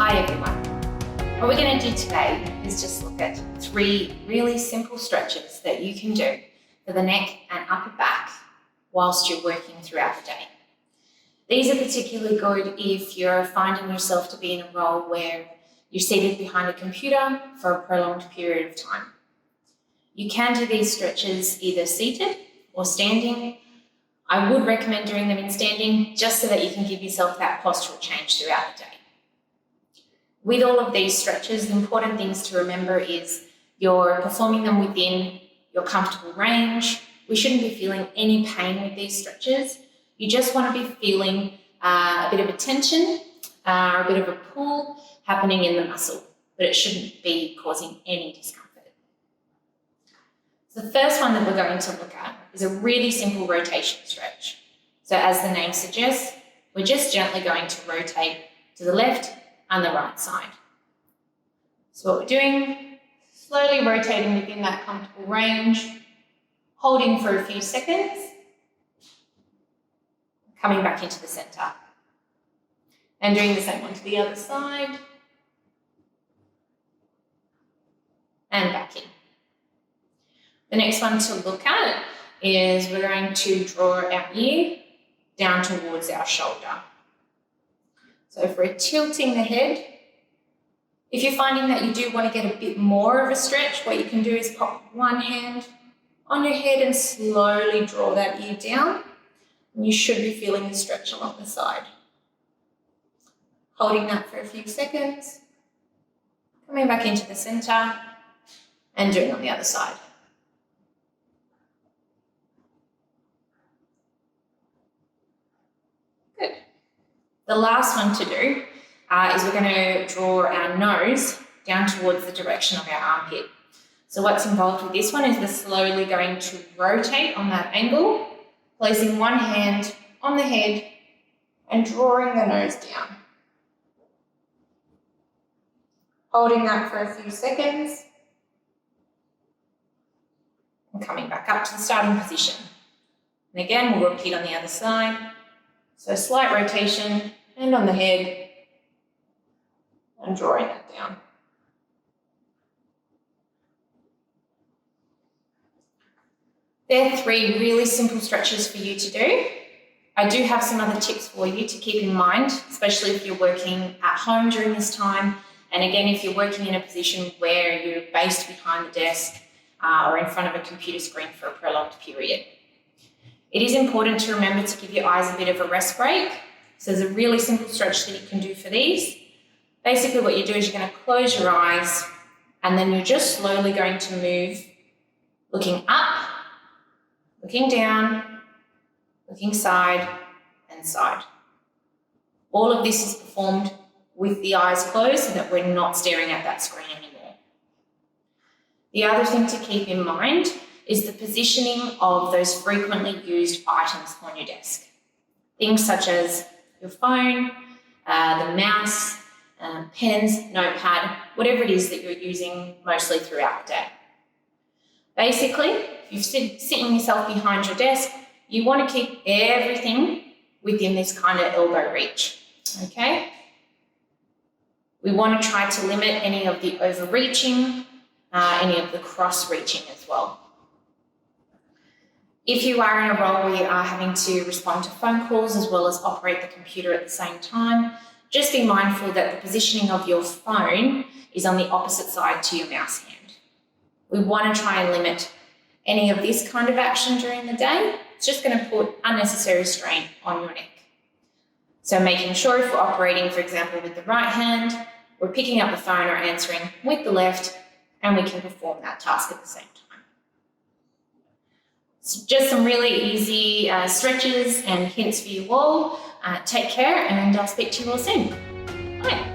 Hi everyone. What we're going to do today is just look at 3 really simple stretches that you can do for the neck and upper back whilst you're working throughout the day. These are particularly good if you're finding yourself to be in a role where you're seated behind a computer for a prolonged period of time. You can do these stretches either seated or standing. I would recommend doing them in standing just so that you can give yourself that postural change throughout the day. With all of these stretches, the important things to remember is you're performing them within your comfortable range. We shouldn't be feeling any pain with these stretches. You just want to be feeling a bit of a tension or a bit of a pull happening in the muscle, but it shouldn't be causing any discomfort. So the first one that we're going to look at is a really simple rotation stretch. So as the name suggests, we're just gently going to rotate to the left and the right side. So what we're doing, slowly rotating within that comfortable range, holding for a few seconds, coming back into the center. And doing the same one to the other side, and back in. The next one to look at is we're going to draw our ear down towards our shoulder. So if we're tilting the head, if you're finding that you do want to get a bit more of a stretch, what you can do is pop one hand on your head and slowly draw that ear down. And you should be feeling the stretch along the side. Holding that for a few seconds, coming back into the center, and doing on the other side. Good. The last one to do is we're going to draw our nose down towards the direction of our armpit. So what's involved with this one is we're slowly going to rotate on that angle, placing one hand on the head and drawing the nose down. Holding that for a few seconds and coming back up to the starting position. And again, we'll repeat on the other side. So slight rotation, hand on the head and drawing that down. There are 3 really simple stretches for you to do. I do have some other tips for you to keep in mind, especially if you're working at home during this time. And again, if you're working in a position where you're based behind the desk or in front of a computer screen for a prolonged period. It is important to remember to give your eyes a bit of a rest break. So there's a really simple stretch that you can do for these. Basically what you do is you're going to close your eyes and then you're just slowly going to move, looking up, looking down, looking side and side. All of this is performed with the eyes closed so that we're not staring at that screen anymore. The other thing to keep in mind is the positioning of those frequently used items on your desk. Things such as your phone, the mouse, pens, notepad, whatever it is that you're using mostly throughout the day. Basically, if you're sitting yourself behind your desk, you want to keep everything within this kind of elbow reach, okay? We want to try to limit any of the overreaching, any of the cross-reaching as well. If you are in a role where you are having to respond to phone calls as well as operate the computer at the same time, just be mindful that the positioning of your phone is on the opposite side to your mouse hand. We want to try and limit any of this kind of action during the day. It's just going to put unnecessary strain on your neck. So making sure if we're operating, for example, with the right hand, we're picking up the phone or answering with the left, and we can perform that task at the same time. So just some really easy stretches and hints for you all. Take care, and I'll speak to you all soon. Bye.